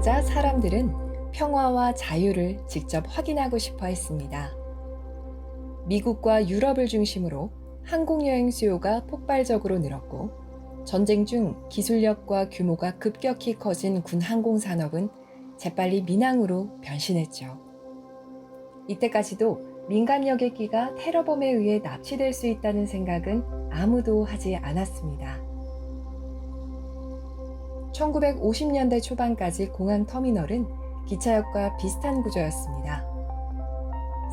일어나자 사람들은 평화와 자유를 직접 확인하고 싶어 했습니다. 미국과 유럽을 중심으로 항공여행 수요가 폭발적으로 늘었고, 전쟁 중 기술력과 규모가 급격히 커진 군 항공산업은 재빨리 민항으로 변신했죠. 이때까지도 민간 여객기가 테러범에 의해 납치될 수 있다는 생각은 아무도 하지 않았습니다. 1950년대 초반까지 공항 터미널은 기차역과 비슷한 구조였습니다.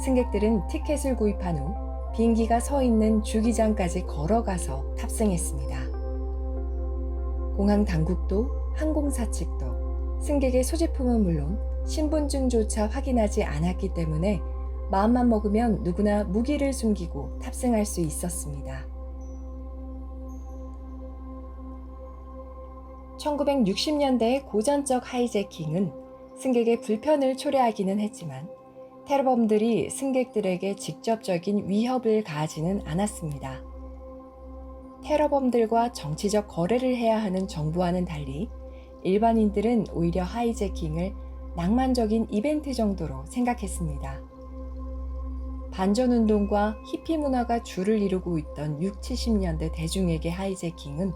승객들은 티켓을 구입한 후 비행기가 서 있는 주기장까지 걸어가서 탑승했습니다. 공항 당국도 항공사 측도 승객의 소지품은 물론 신분증조차 확인하지 않았기 때문에 마음만 먹으면 누구나 무기를 숨기고 탑승할 수 있었습니다. 1960년대의 고전적 하이제킹은 승객의 불편을 초래하기는 했지만 테러범들이 승객들에게 직접적인 위협을 가하지는 않았습니다. 테러범들과 정치적 거래를 해야 하는 정부와는 달리 일반인들은 오히려 하이제킹을 낭만적인 이벤트 정도로 생각했습니다. 반전운동과 히피 문화가 주를 이루고 있던 60, 70년대 대중에게 하이제킹은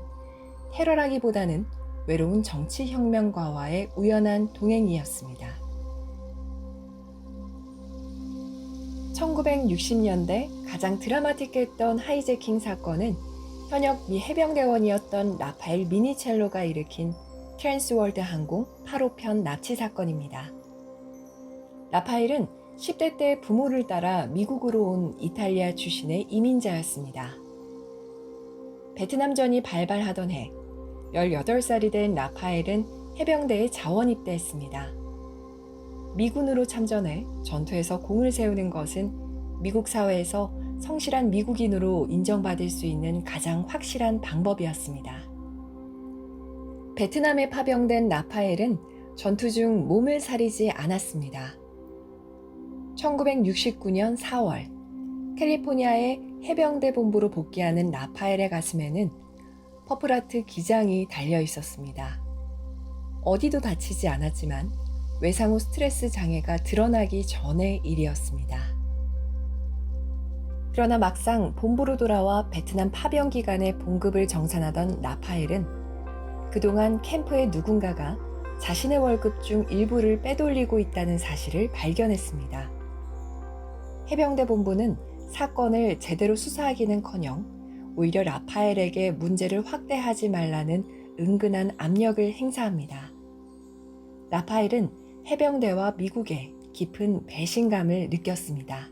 테러라기보다는 외로운 정치혁명가와의 우연한 동행이었습니다. 1960년대 가장 드라마틱했던 하이제킹 사건은 현역 미 해병대원이었던 라파엘 미니첼로가 일으킨 트랜스월드 항공 8호편 납치 사건입니다. 라파엘은 10대 때 부모를 따라 미국으로 온 이탈리아 출신의 이민자였습니다. 베트남전이 발발하던 해 18살이 된 라파엘은 해병대에 자원 입대했습니다. 미군으로 참전해 전투에서 공을 세우는 것은 미국 사회에서 성실한 미국인으로 인정받을 수 있는 가장 확실한 방법이었습니다. 베트남에 파병된 라파엘은 전투 중 몸을 사리지 않았습니다. 1969년 4월 캘리포니아의 해병대 본부로 복귀하는 라파엘의 가슴에는 퍼플하트 기장이 달려 있었습니다. 어디도 다치지 않았지만 외상 후 스트레스 장애가 드러나기 전의 일이었습니다. 그러나 막상 본부로 돌아와 베트남 파병 기간에 봉급을 정산하던 라파엘은 그동안 캠프의 누군가가 자신의 월급 중 일부를 빼돌리고 있다는 사실을 발견했습니다. 해병대 본부는 사건을 제대로 수사하기는커녕 오히려 라파엘에게 문제를 확대하지 말라는 은근한 압력을 행사합니다. 라파엘은 해병대와 미국에 깊은 배신감을 느꼈습니다.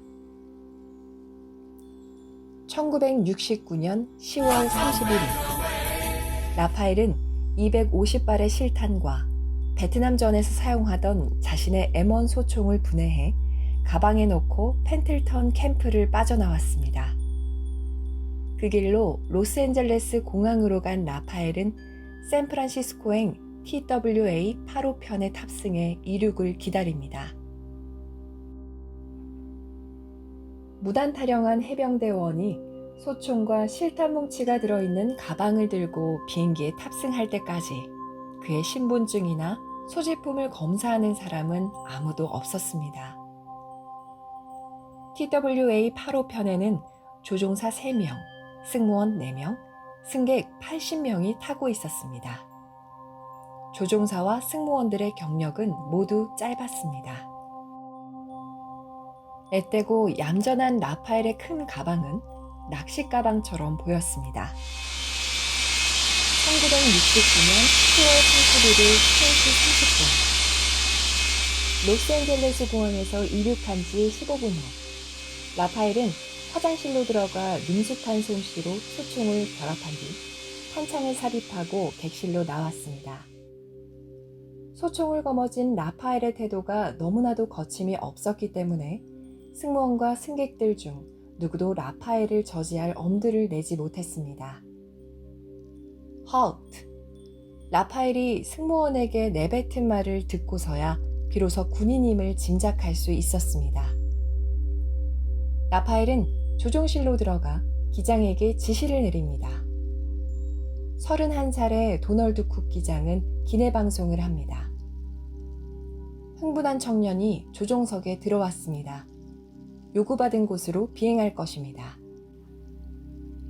1969년 10월 31일 라파엘은 250발의 실탄과 베트남전에서 사용하던 자신의 M1 소총을 분해해 가방에 넣고 펜틀턴 캠프를 빠져나왔습니다. 그 길로 로스앤젤레스 공항으로 간 라파엘은 샌프란시스코행 TWA 8호편에 탑승해 이륙을 기다립니다. 무단 타령한 해병대원이 소총과 실탄 뭉치가 들어있는 가방을 들고 비행기에 탑승할 때까지 그의 신분증이나 소지품을 검사하는 사람은 아무도 없었습니다. TWA 8호편에는 조종사 3명, 승무원 4명, 승객 80명이 타고 있었습니다. 조종사와 승무원들의 경력은 모두 짧았습니다. 앳되고 얌전한 라파엘의 큰 가방은 낚시 가방처럼 보였습니다. 1969년 10월 31일 3시 30분 로스앤젤레스 공항에서 이륙한 지 15분 후 라파엘은 화장실로 들어가 능숙한 솜씨로 소총을 결합한 뒤 탄창을 삽입하고 객실로 나왔습니다. 소총을 거머쥔 라파엘의 태도가 너무나도 거침이 없었기 때문에 승무원과 승객들 중 누구도 라파엘을 저지할 엄두를 내지 못했습니다. Halt! 라파엘이 승무원에게 내뱉은 말을 듣고서야 비로소 군인임을 짐작할 수 있었습니다. 라파엘은 조종실로 들어가 기장에게 지시를 내립니다. 31살의 도널드 쿡 기장은 기내 방송을 합니다. 흥분한 청년이 조종석에 들어왔습니다. 요구받은 곳으로 비행할 것입니다.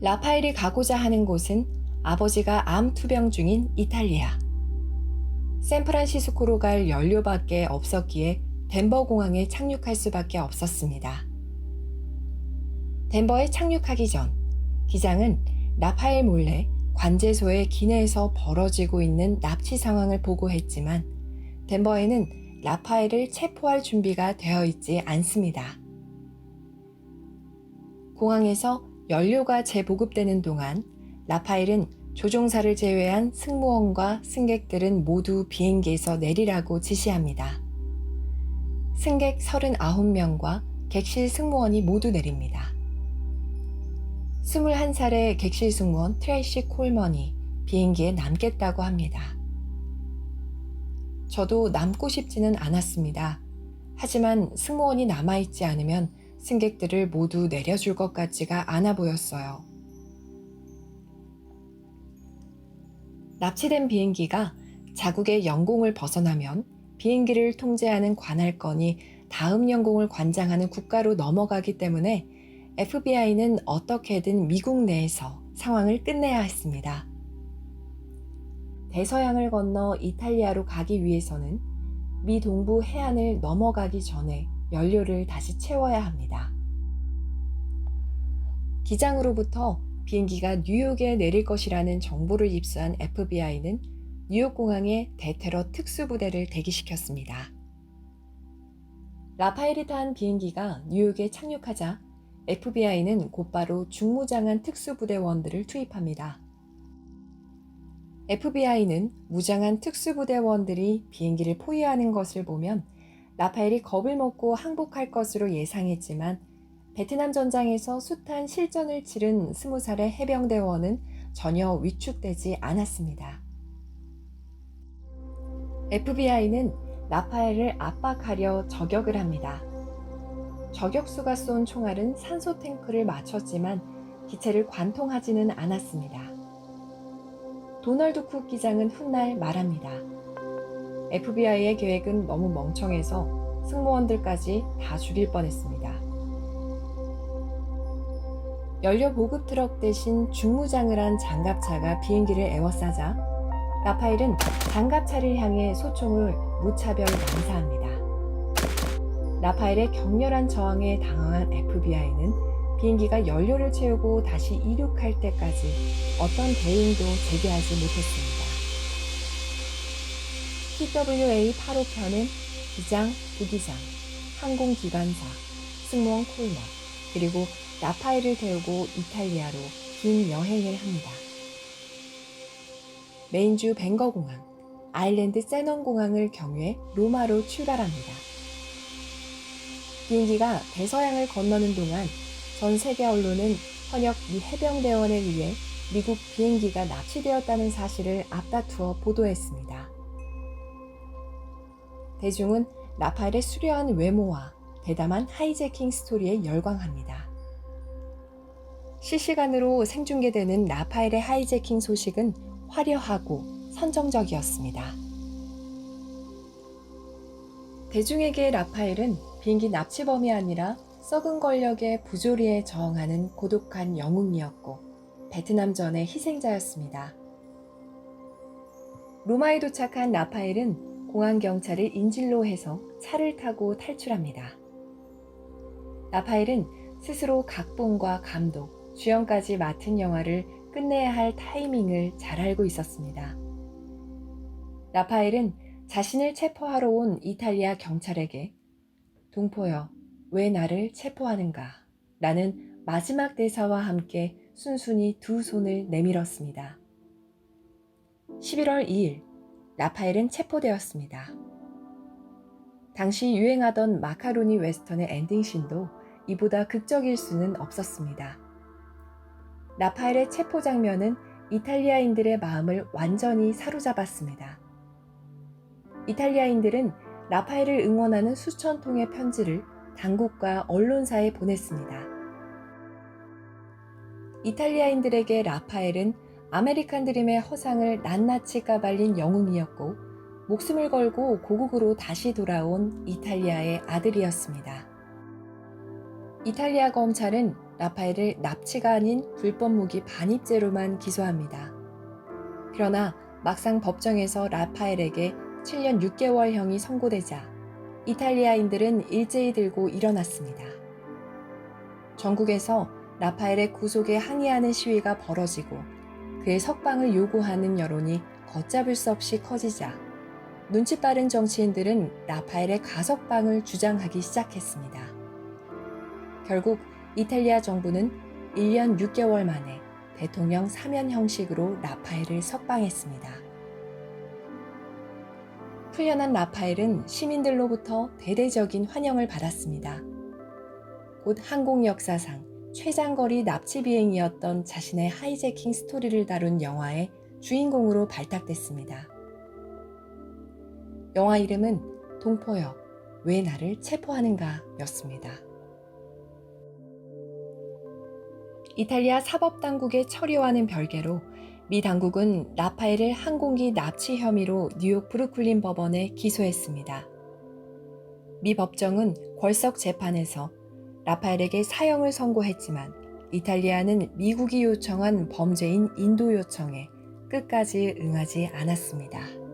라파엘이 가고자 하는 곳은 아버지가 암 투병 중인 이탈리아. 샌프란시스코로 갈 연료밖에 없었기에 덴버 공항에 착륙할 수밖에 없었습니다. 덴버에 착륙하기 전 기장은 라파엘 몰래 관제소의 기내에서 벌어지고 있는 납치 상황을 보고했지만 덴버에는 라파엘을 체포할 준비가 되어 있지 않습니다. 공항에서 연료가 재보급되는 동안 라파엘은 조종사를 제외한 승무원과 승객들은 모두 비행기에서 내리라고 지시합니다. 승객 39명과 객실 승무원이 모두 내립니다. 21살의 객실 승무원 트레이시 콜먼이 비행기에 남겠다고 합니다. 저도 남고 싶지는 않았습니다. 하지만 승무원이 남아있지 않으면 승객들을 모두 내려줄 것 같지가 않아 보였어요. 납치된 비행기가 자국의 영공을 벗어나면 비행기를 통제하는 관할권이 다음 영공을 관장하는 국가로 넘어가기 때문에 FBI는 어떻게든 미국 내에서 상황을 끝내야 했습니다. 대서양을 건너 이탈리아로 가기 위해서는 미 동부 해안을 넘어가기 전에 연료를 다시 채워야 합니다. 기장으로부터 비행기가 뉴욕에 내릴 것이라는 정보를 입수한 FBI는 뉴욕 공항에 대테러 특수부대를 대기시켰습니다. 라파엘이 탄 비행기가 뉴욕에 착륙하자 FBI는 곧바로 중무장한 특수부대원들을 투입합니다. FBI는 무장한 특수부대원들이 비행기를 포위하는 것을 보면 라파엘이 겁을 먹고 항복할 것으로 예상했지만 베트남 전장에서 숱한 실전을 치른 20살의 해병대원은 전혀 위축되지 않았습니다. FBI는 라파엘을 압박하려 저격을 합니다. 저격수가 쏜 총알은 산소 탱크를 맞췄지만 기체를 관통하지는 않았습니다. 도널드 쿡 기장은 훗날 말합니다. FBI의 계획은 너무 멍청해서 승무원들까지 다 죽일 뻔했습니다. 연료 보급 트럭 대신 중무장을 한 장갑차가 비행기를 에워싸자 라파엘은 장갑차를 향해 소총을 무차별 난사합니다. 라파엘의 격렬한 저항에 당황한 FBI는 비행기가 연료를 채우고 다시 이륙할 때까지 어떤 대응도 제기하지 못했습니다. TWA 8호편은 기장, 부기장, 항공기관사, 승무원 콜먼, 그리고 라파엘을 태우고 이탈리아로 긴 여행을 합니다. 메인주 벵거공항, 아일랜드 세넌공항을 경유해 로마로 출발합니다. 비행기가 대서양을 건너는 동안 전 세계 언론은 현역 미 해병대원에 의해 미국 비행기가 납치되었다는 사실을 앞다투어 보도했습니다. 대중은 라파엘의 수려한 외모와 대담한 하이제킹 스토리에 열광합니다. 실시간으로 생중계되는 라파엘의 하이제킹 소식은 화려하고 선정적이었습니다. 대중에게 라파엘은 비행기 납치범이 아니라 썩은 권력의 부조리에 저항하는 고독한 영웅이었고 베트남전의 희생자였습니다. 로마에 도착한 라파엘은 공항 경찰을 인질로 해서 차를 타고 탈출합니다. 라파엘은 스스로 각본과 감독, 주연까지 맡은 영화를 끝내야 할 타이밍을 잘 알고 있었습니다. 라파엘은 자신을 체포하러 온 이탈리아 경찰에게 동포여, 왜 나를 체포하는가? 라는 마지막 대사와 함께 순순히 두 손을 내밀었습니다. 11월 2일, 라파엘은 체포되었습니다. 당시 유행하던 마카로니 웨스턴의 엔딩씬도 이보다 극적일 수는 없었습니다. 라파엘의 체포 장면은 이탈리아인들의 마음을 완전히 사로잡았습니다. 이탈리아인들은 라파엘을 응원하는 수천 통의 편지를 당국과 언론사에 보냈습니다. 이탈리아인들에게 라파엘은 아메리칸 드림의 허상을 낱낱이 까발린 영웅이었고 목숨을 걸고 고국으로 다시 돌아온 이탈리아의 아들이었습니다. 이탈리아 검찰은 라파엘을 납치가 아닌 불법 무기 반입죄로만 기소합니다. 그러나 막상 법정에서 라파엘에게 7년 6개월형이 선고되자 이탈리아인들은 일제히 들고 일어났습니다. 전국에서 라파엘의 구속에 항의하는 시위가 벌어지고 그의 석방을 요구하는 여론이 걷잡을 수 없이 커지자 눈치 빠른 정치인들은 라파엘의 가석방을 주장하기 시작했습니다. 결국 이탈리아 정부는 1년 6개월 만에 대통령 사면 형식으로 라파엘을 석방했습니다. 풀려난 라파엘은 시민들로부터 대대적인 환영을 받았습니다. 곧 항공 역사상 최장거리 납치 비행이었던 자신의 하이제킹 스토리를 다룬 영화의 주인공으로 발탁됐습니다. 영화 이름은 동포여, 왜 나를 체포하는가 였습니다. 이탈리아 사법당국의 처리와는 별개로 미 당국은 라파엘을 항공기 납치 혐의로 뉴욕 브루클린 법원에 기소했습니다. 미 법정은 궐석 재판에서 라파엘에게 사형을 선고했지만 이탈리아는 미국이 요청한 범죄인 인도 요청에 끝까지 응하지 않았습니다.